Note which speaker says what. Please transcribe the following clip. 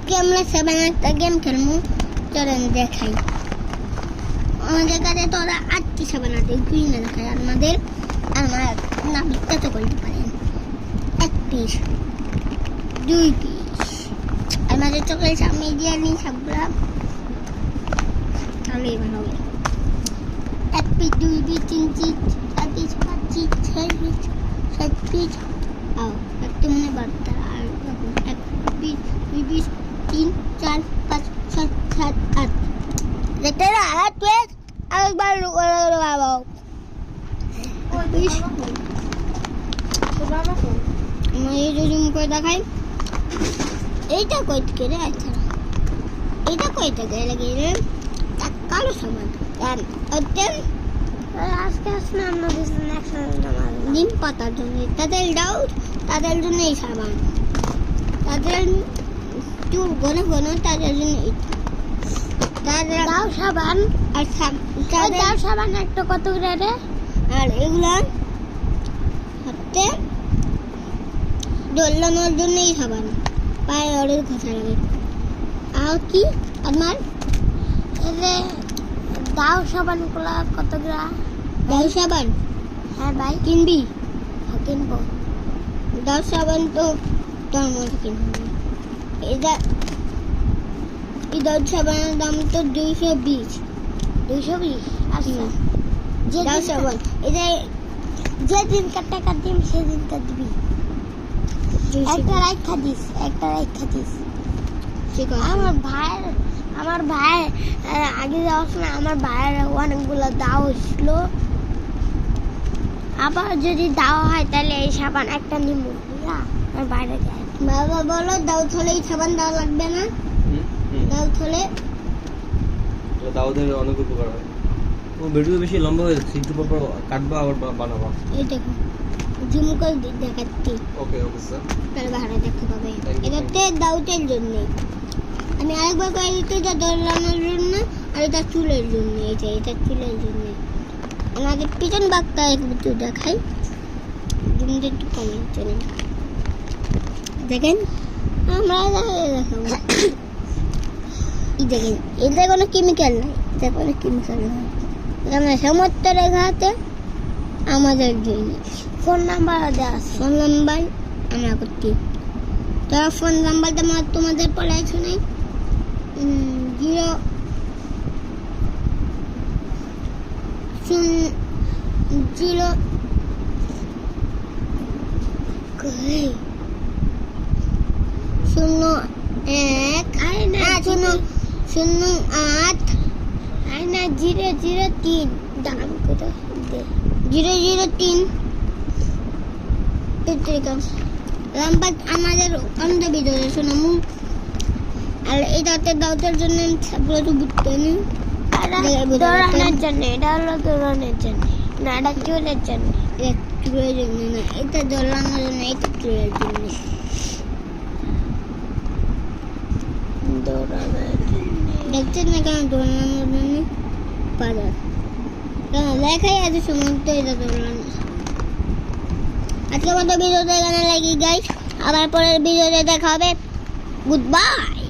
Speaker 1: আজকে আমরা 7 একটা গেম খেলবো, চলেন দেখাই। আমাদের কাছে তো 8টি 7 আছে, গ্রিন দেখাই আমাদের। আমার না বিখ্যাত করতে পারেন 1 পিস 2 পিস আমাদের চকলেট সামনে দিয়ে নিই সবগুলা, তাহলেই ভালো হবে। 1 piece 2 piece 3 piece 4 piece 5 piece 6 piece 7 piece একটু মনে বাড়তা। আর 1 পিস 2 পিস 3 4 5 6 7 8 দেখতে না 8 পিস আরেকবার বাবা এই জুম করে দেখাই। এইটা কই থেকে রে? আচ্ছা এইটা কই থেকে লাগিয়ে কালো সাবান আজকে আসলে আমরা নিম পাতার জন্য, তাদের ডাউট তাদের জন্য এই সাবান, তাদের চুল ঘন ঘন তাদের জন্য তাদের দাও সাবান। আর দাও সাবান একটা কত করে রে? আর এগুলা হাতে দোলানোর জন্য এই সাবান, পায়ে অনেক ঘষা লাগে। আর কি আমার দাও সাবান গুলা কত গ্রা? দাও সাবান হ্যাঁ ভাই কিনবি? কিনবো। দাও সাবান তো তোর মধ্যে কিনবো। এটা এই দাও সাবানের দাম তো 220। 220 আচ্ছা। যে দাও সাবান এটা যেদিন টাকা দিম সেদিন কা দিবি। একটা রাখা দিস, একটা রাখা দিস। আমার ভাই আগে যাওয়ার সময় আমার ভাইয়ের অনেকগুলো দাও ছিল। আবার যদি দাও হয় তাহলে এই সাবান একটা নিব আর বাইরে যায়। বাবা বলো দাও থলে এই সাবান দেওয়া লাগবে না? দাও থলে
Speaker 2: দাও দিলে অনেক উপকার হয়। ও ভিডিও বেশি লম্বা হয়ে যাচ্ছে, একটু পর কাটবা আবার বানাবা।
Speaker 1: এই দেখো জুম করে দেখাচ্ছি।
Speaker 2: ওকে ওকে স্যার,
Speaker 1: তাহলে বাইরে দেখতে পাবে। এটাতে দাউতের জন্য আমি আরেকবার করে দিতে, এটা দোলানোর জন্য আর এটা চুলের জন্য। এটা চুলের জন্য। আমাদের পিছন বাগটা একটু দেখাই, জুমটা একটু কমে চলে দেখেন। আমরা দেখাবো দেখেন, এটা কোনো কেমিক্যাল নাই, এটা কোনো কেমিক্যাল নাই। আমরা সমস্ত রেখাতে আমাদের জন্য ফোন নাম্বার দেওয়া আছে। ফোন নাম্বার আমরা করছি, তারা ফোন নাম্বারটা তোমাদের পড়ে আছে নাই? 0 0 0 1 0 8 আয়না 003 দাম করে দে 003 রামপাত আমাদের অন্ধ ভিতরে শোনামু। আর এইটাতে দাউতের জন্য সবগুলো তো বুঝতে নেই, দৌড়ানোর জন্য। এটা হলো দৌড়ানোর জন্য না, এটা চুলের জন্য। চুলের জন্য না, এটা দৌড়ানোর জন্য, এটা চুলের জন্য। দৌড়ানোর জন্য দেখছেন না কেন? দৌড়ানোর জন্য পারার কেন লেখাই আছে সমস্ত এটা দৌড়ানো। আজকে মতো ভিডিওটা এখানে লাগি গাইস, আবার পরের ভিডিওতে দেখা হবে। Good bye.